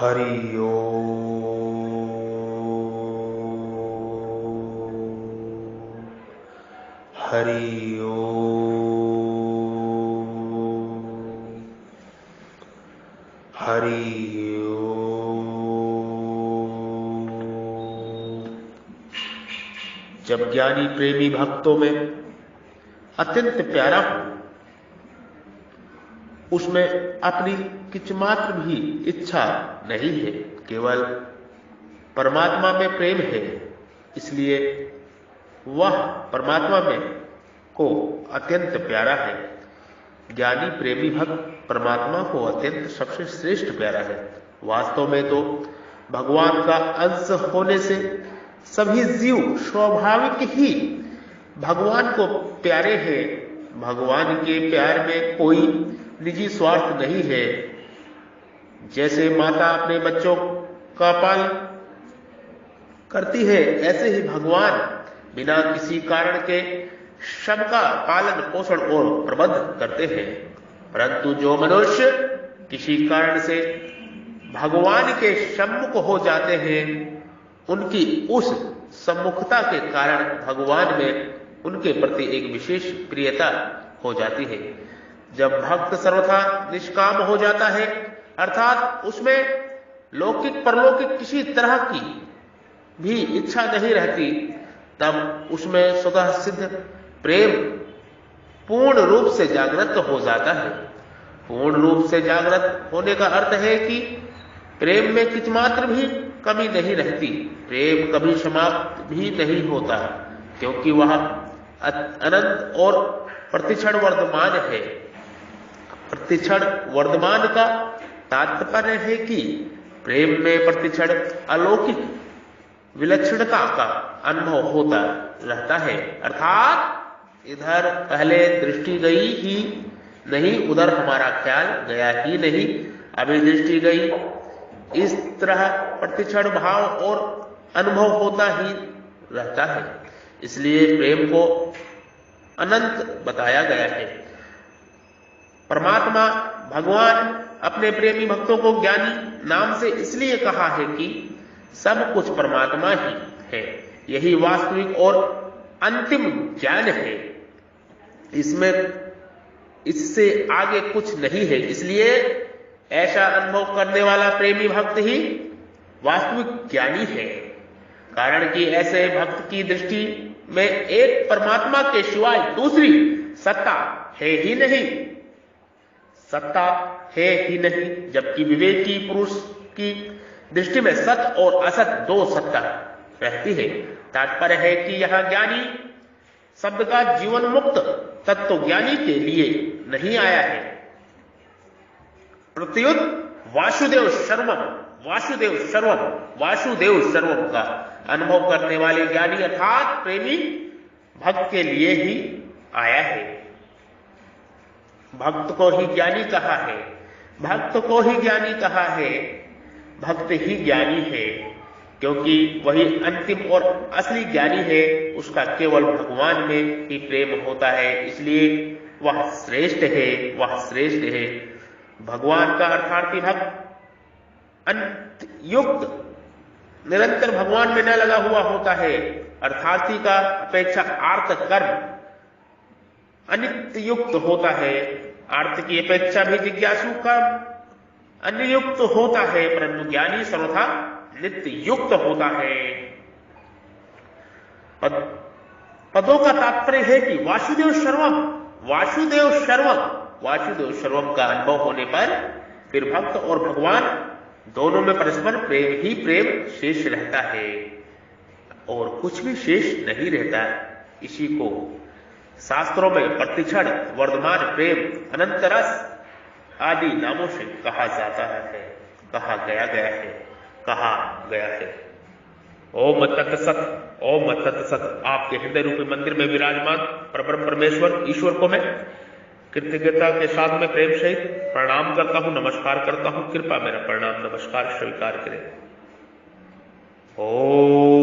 हरि ओम। हरि ओम। हरि ओम। जब ज्ञानी प्रेमी भक्तों में अत्यंत प्यारा हो, उसमें अपनी किंचमात्र भी इच्छा नहीं है, केवल परमात्मा में प्रेम है, इसलिए वह परमात्मा में को अत्यंत प्यारा है। ज्ञानी प्रेमी भक्त परमात्मा को अत्यंत सबसे श्रेष्ठ प्यारा है। वास्तव में तो भगवान का अंश होने से सभी जीव स्वाभाविक ही भगवान को प्यारे हैं। भगवान के प्यार में कोई निजी स्वार्थ नहीं है। जैसे माता अपने बच्चों का पालन करती है, ऐसे ही भगवान बिना किसी कारण के सबका पालन पोषण और प्रबंध करते हैं। परंतु जो मनुष्य किसी कारण से भगवान के सम्मुख हो जाते हैं, उनकी उस सम्मुखता के कारण भगवान में उनके प्रति एक विशेष प्रियता हो जाती है। जब भक्त सर्वथा निष्काम हो जाता है, अर्थात उसमें लौकिक परलौकिक किसी तरह की भी इच्छा नहीं रहती, तब उसमें स्वतः सिद्ध प्रेम पूर्ण रूप से जागृत हो जाता है। पूर्ण रूप से जागृत होने का अर्थ है कि प्रेम में किंचमात्र भी कमी नहीं रहती। प्रेम कभी समाप्त भी नहीं होता, क्योंकि वह अनंत और प्रतिक्षण वर्धमान है। प्रतिक्षण वर्धमान का तात्पर्य है कि प्रेम में प्रतिक्षण अलौकिक विलक्षणता का अनुभव होता रहता है। अर्थात इधर पहले दृष्टि गई ही नहीं, उधर हमारा ख्याल गया ही नहीं, अभी दृष्टि गई, इस तरह प्रतिक्षण भाव और अनुभव होता ही रहता है। इसलिए प्रेम को अनंत बताया गया है। परमात्मा भगवान अपने प्रेमी भक्तों को ज्ञानी नाम से इसलिए कहा है कि सब कुछ परमात्मा ही है। यही वास्तविक और अंतिम ज्ञान है। इसमें इससे आगे कुछ नहीं है। इसलिए ऐसा अनुभव करने वाला प्रेमी भक्त ही वास्तविक ज्ञानी है। कारण कि ऐसे भक्त की दृष्टि में एक परमात्मा के सिवाय दूसरी सत्ता है ही नहीं। सत्ता है ही नहीं, जबकि विवेकी पुरुष की दृष्टि में सत्य और असत दो सत्ता रहती है। तात्पर्य है कि यह ज्ञानी शब्द का जीवन मुक्त तत्व ज्ञानी के लिए नहीं आया है। प्रत्युत वासुदेव सर्वम, वासुदेव सर्वम, वासुदेव सर्वम का अनुभव करने वाले ज्ञानी अर्थात प्रेमी भक्त के लिए ही आया है। भक्त को ही ज्ञानी कहा है, भक्त को ही ज्ञानी कहा है, भक्त ही ज्ञानी है, क्योंकि वही अंतिम और असली ज्ञानी है। उसका केवल भगवान में ही प्रेम होता है, इसलिए वह श्रेष्ठ है, वह श्रेष्ठ है। भगवान का अर्थार्थी भक्त अंत युक्त निरंतर भगवान में न लगा हुआ होता है। अर्थार्थी का अपेक्षा आर्त कर्म अनित्य युक्त होता है। आर्त की अपेक्षा भी जिज्ञासु का अनियुक्त होता है, परंतु ज्ञानी सर्वथा नित्य युक्त होता है। पदों का तात्पर्य है कि वासुदेव सर्वम, वासुदेव सर्वम, वासुदेव सर्वम का अनुभव होने पर फिर भक्त और भगवान दोनों में परस्पर प्रेम ही प्रेम शेष रहता है और कुछ भी शेष नहीं रहता। इसी को शास्त्रों में प्रतिक्षण वर्धमान प्रेम, अनंत रस आदि नामों से कहा जाता है, कहा गया है। ओम तत्सत, ओम तत्सत। आपके हृदय रूपी मंदिर में विराजमान परब्रह्म परमेश्वर ईश्वर को मैं कृतज्ञता के साथ में प्रेम सहित प्रणाम करता हूं, नमस्कार करता हूं। कृपया मेरा प्रणाम नमस्कार स्वीकार करें। ओम